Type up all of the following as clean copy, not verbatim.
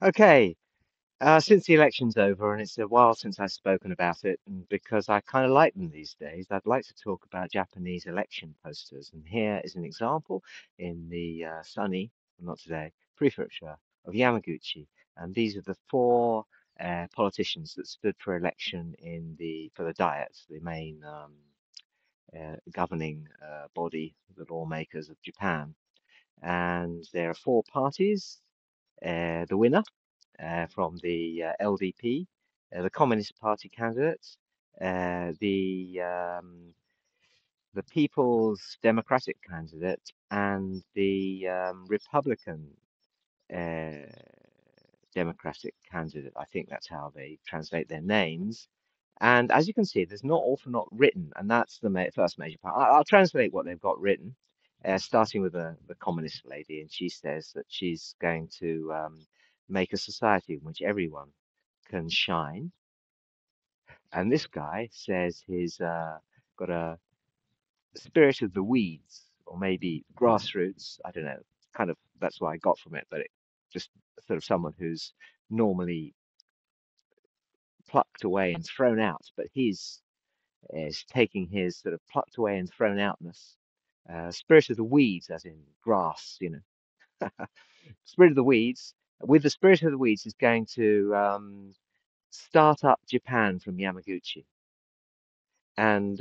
Okay, since the election's over, and it's a while since I've spoken about it, and because I kind of like them these days, I'd like to talk about Japanese election posters. And here is an example in the sunny, well, not today, prefecture of Yamaguchi. And these are the four politicians that stood for election for the Diet, the main governing body, the lawmakers of Japan. And there are four parties. The winner from the LDP, the Communist Party candidate, the People's Democratic candidate, and the Republican uh, Democratic candidate. I think that's how they translate their names. And as you can see, there's not awful lot written, and that's the first major part. I'll translate what they've got written, starting with the communist lady, and she says that she's going to make a society in which everyone can shine. And this guy says he's got a spirit of the weeds, or maybe grassroots. I don't know. Kind of that's what I got from it, but it just sort of someone who's normally plucked away and thrown out, but he's is taking his sort of plucked away and thrown outness. Spirit of the weeds, as in grass, Spirit of the weeds. With the spirit of the weeds, is going to start up Japan from Yamaguchi. And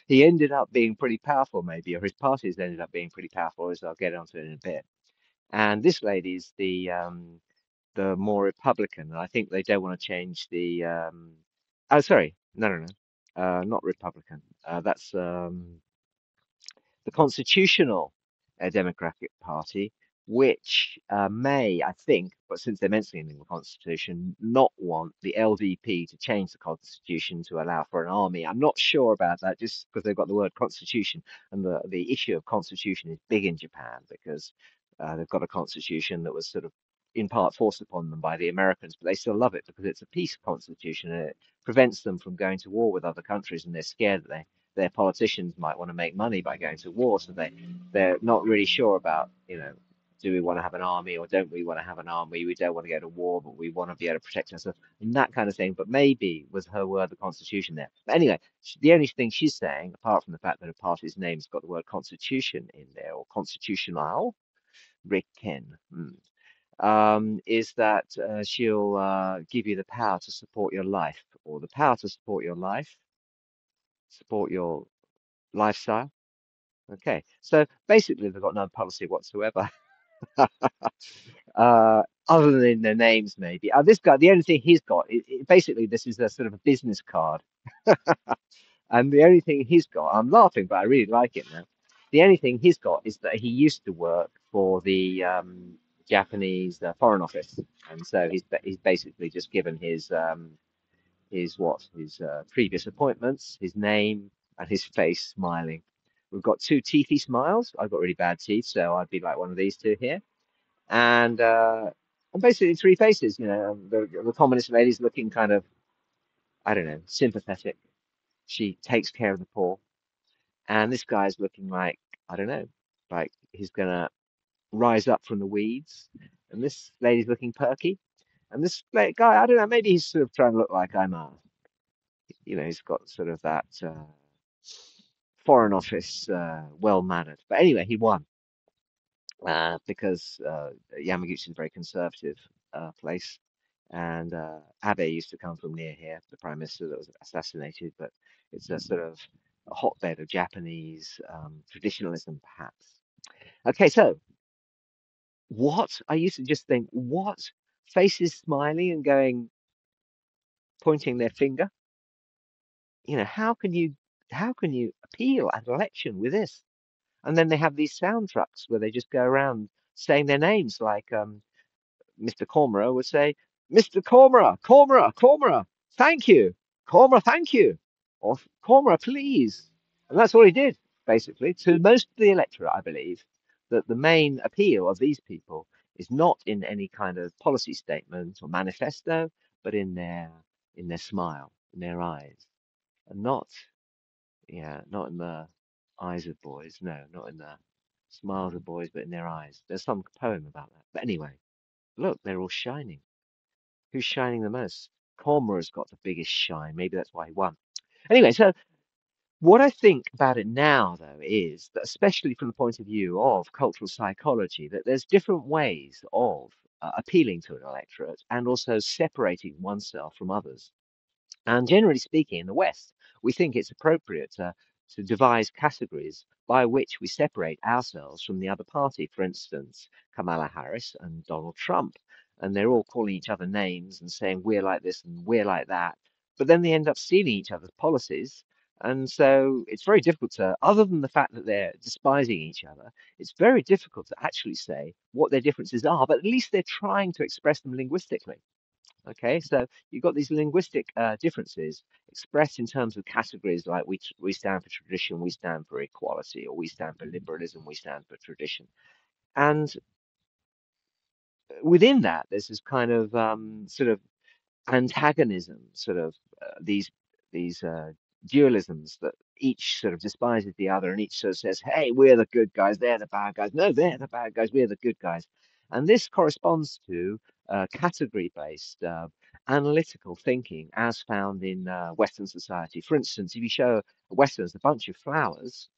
he ended up being pretty powerful, maybe, or his parties ended up being pretty powerful, as I'll get onto it in a bit. And this lady's the more Republican, and I think they don't want to change the. Oh, sorry, no, not Republican. That's the Constitutional Democratic Party, which may, I think, but since they're mentioning the Constitution, not want the LDP to change the Constitution to allow for an army. I'm not sure about that, just because they've got the word Constitution, and the issue of Constitution is big in Japan because they've got a Constitution that was sort of in part forced upon them by the Americans, but they still love it because it's a peace constitution and it prevents them from going to war with other countries, and they're scared that their politicians might want to make money by going to war, so they're not really sure about, do we want to have an army or don't we want to have an army? We don't want to go to war, but we want to be able to protect ourselves and that kind of thing. But maybe was her word the Constitution there. But anyway, the only thing she's saying, apart from the fact that her party's name's got the word Constitution in there or Constitutional, Ricken, is that she'll give you the power to support your life or the power to support your life, support your lifestyle. Okay, so basically they've got no policy whatsoever, other than in their names maybe. This guy, the only thing he's got, basically this is a sort of a business card, and the only thing he's got, I'm laughing, but I really like it now. The only thing he's got is that he used to work for the Japanese Foreign Office, and so he's basically just given his previous appointments, his name, and his face smiling. We've got two teethy smiles. I've got really bad teeth, so I'd be like one of these two here. And basically three faces. The communist lady's looking kind of, I don't know, sympathetic. She takes care of the poor. And this guy's looking like, I don't know, like he's gonna rise up from the weeds. And this lady's looking perky. And this guy, I don't know, maybe he's sort of trying to look like I'm a, he's got sort of that Foreign Office, well mannered. But anyway, he won because Yamaguchi is a very conservative place. And Abe used to come from near here, the prime minister that was assassinated. But it's a sort of a hotbed of Japanese traditionalism, perhaps. Okay, so what I used to just think, what faces smiling and going, pointing their finger? How can you appeal at election with this? And then they have these sound trucks where they just go around saying their names, like Mr. Cormora would say, Mr. Cormora, Cormora, Cormora, thank you, Cormora, thank you, or Cormora, please. And that's all he did, basically, to most of the electorate, I believe, that the main appeal of these people is not in any kind of policy statement or manifesto, but in their smile, in their eyes, and not in the eyes of boys. No, not in the smiles of boys, but in their eyes. There's some poem about that. But anyway, Look, they're all shining. Who's shining the most? Cormor's got the biggest shine. Maybe that's why he won. Anyway, so what I think about it now, though, is that especially from the point of view of cultural psychology, that there's different ways of appealing to an electorate and also separating oneself from others. And generally speaking, in the West, we think it's appropriate to devise categories by which we separate ourselves from the other party. For instance, Kamala Harris and Donald Trump. And they're all calling each other names and saying we're like this and we're like that. But then they end up stealing each other's policies. And so it's very difficult to, other than the fact that they're despising each other, it's very difficult to actually say what their differences are, but at least they're trying to express them linguistically. Okay, so you've got these linguistic differences expressed in terms of categories like we stand for tradition, we stand for equality, or we stand for liberalism, we stand for tradition. And within that, there's this kind of sort of antagonism, sort of these dualisms that each sort of despises the other, and each sort of says, "Hey, we're the good guys, they're the bad guys. No, they're the bad guys, we're the good guys." And this corresponds to category-based analytical thinking as found in Western society. For instance, if you show Westerns a bunch of flowers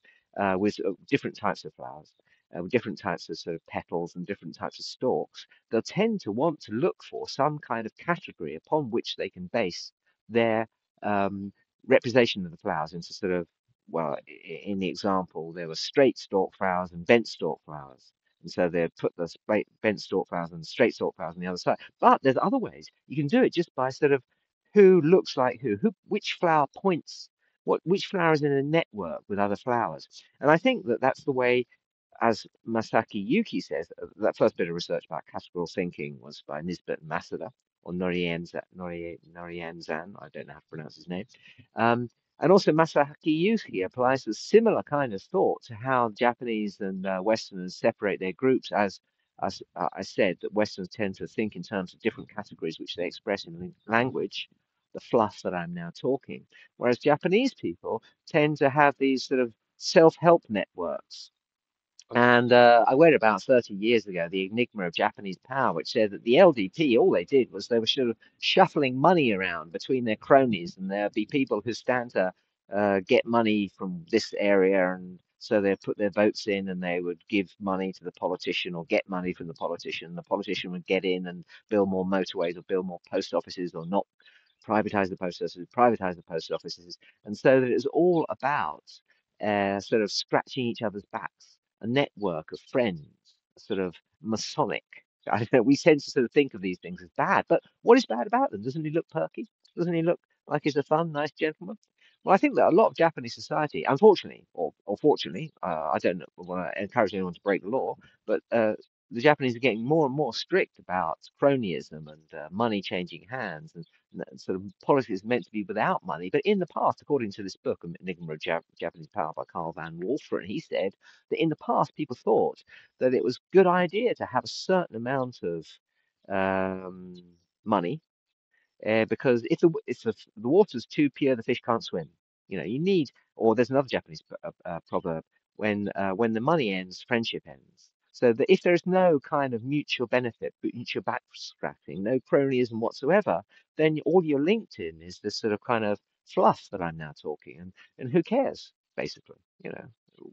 with different types of flowers, with different types of sort of petals and different types of stalks, they'll tend to want to look for some kind of category upon which they can base their um, representation of the flowers into sort of, well, in the example, there were straight stalk flowers and bent stalk flowers. And so they put the bent stalk flowers and straight stalk flowers on the other side. But there's other ways. You can do it just by sort of who looks like who which flower points, which flower is in a network with other flowers. And I think that that's the way, as Masaki Yuki says, that first bit of research about categorical thinking was by Nisbet Masuda, or Norianzan, I don't know how to pronounce his name. Um, and also Masaki Yuki applies a similar kind of thought to how Japanese and Westerners separate their groups, as I said, that Westerners tend to think in terms of different categories which they express in language, the fluff that I'm now talking, whereas Japanese people tend to have these sort of self-help networks. And I read about 30 years ago the Enigma of Japanese Power, which said that the LDP, all they did was they were sort of shuffling money around between their cronies, and there'd be people who stand to get money from this area, and so they put their votes in, and they would give money to the politician or get money from the politician. The politician would get in and build more motorways or build more post offices or not privatize the post offices, privatize the post offices, and so that it's all about sort of scratching each other's backs, a network of friends, a sort of Masonic. I don't know. We tend to sort of think of these things as bad, but what is bad about them? Doesn't he look perky? Doesn't he look like he's a fun, nice gentleman? Well, I think that a lot of Japanese society, unfortunately, or fortunately, I don't want to encourage anyone to break the law, but the Japanese are getting more and more strict about cronyism and money changing hands, and sort of politics is meant to be without money. But in the past, according to this book, Enigma of Japanese Power by Carl Van Wolferen, he said that in the past people thought that it was a good idea to have a certain amount of um, money because if the water's too pure, the fish can't swim. You know, you need, or there's another Japanese proverb: when the money ends, friendship ends. So that if there's no kind of mutual benefit, mutual backstrapping, no cronyism whatsoever, then all you're linked in is this sort of kind of fluff that I'm now talking, and who cares, basically, you know.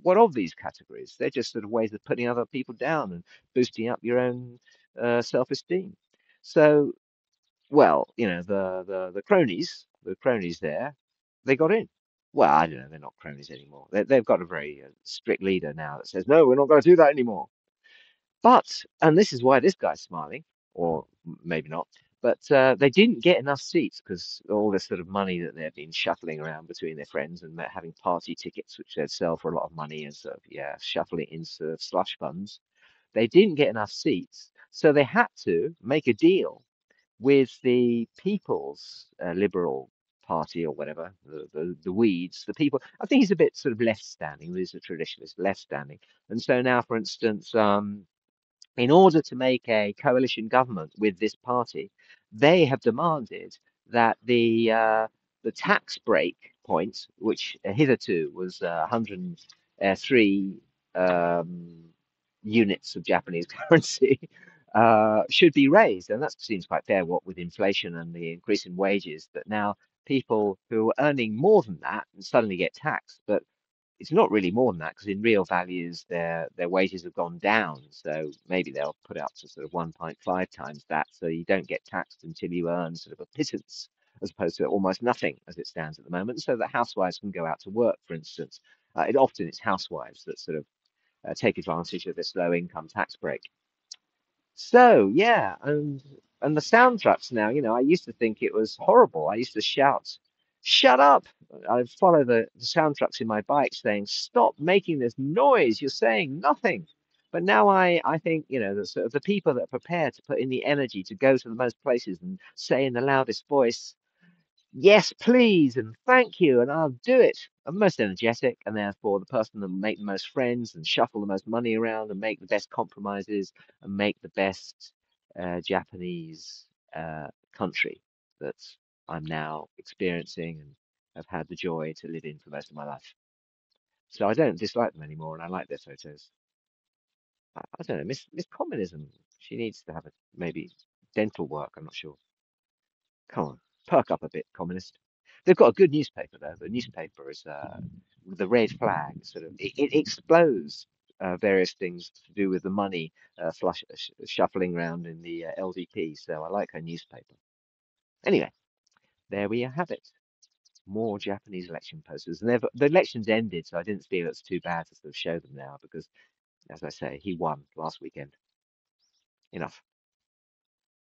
What of these categories? They're just sort of ways of putting other people down and boosting up your own self-esteem. So well, you know, the cronies there, they got in. Well, I don't know, they're not cronies anymore. They've got a very strict leader now that says, no, we're not going to do that anymore. But, and this is why this guy's smiling, or maybe not, but they didn't get enough seats because all this sort of money that they've been shuffling around between their friends and they're having party tickets, which they'd sell for a lot of money and sort of, yeah, shuffle it into sort of slush funds. They didn't get enough seats, so they had to make a deal with the People's Liberal Party or whatever, the Weeds, the people. I think he's a bit sort of left standing. He's a traditionalist, left standing. And so now, for instance, in order to make a coalition government with this party, they have demanded that the tax break point, which hitherto was 103 units of Japanese currency, should be raised. And that seems quite fair, what with inflation and the increase in wages, that now people who are earning more than that suddenly get taxed. But it's not really more than that because in real values their wages have gone down. So maybe they'll put it up to sort of 1.5 times that. So you don't get taxed until you earn sort of a pittance as opposed to almost nothing as it stands at the moment. So that housewives can go out to work, for instance. Often it's housewives that sort of take advantage of this low income tax break. So yeah, and the sound trucks now, I used to think it was horrible. I used to shout, "Shut up!" I'd follow the sound trucks in my bike saying, "Stop making this noise. You're saying nothing." But now I think, the sort of the people that are prepared to put in the energy to go to the most places and say in the loudest voice, yes, please, and thank you, and I'll do it. I'm most energetic, and therefore the person that will make the most friends and shuffle the most money around and make the best compromises and make the best Japanese country that I'm now experiencing and have had the joy to live in for most of my life. So I don't dislike them anymore, and I like their photos. I don't know, Miss Communism. She needs to have maybe dental work. I'm not sure. Come on, perk up a bit, communist. They've got a good newspaper though. The newspaper is the red flag. Sort of, it explodes various things to do with the money shuffling around in the LDP. So I like her newspaper. Anyway, there we have it. More Japanese election posters. And the elections ended, so I didn't feel it's too bad to sort of show them now because, as I say, he won last weekend. Enough.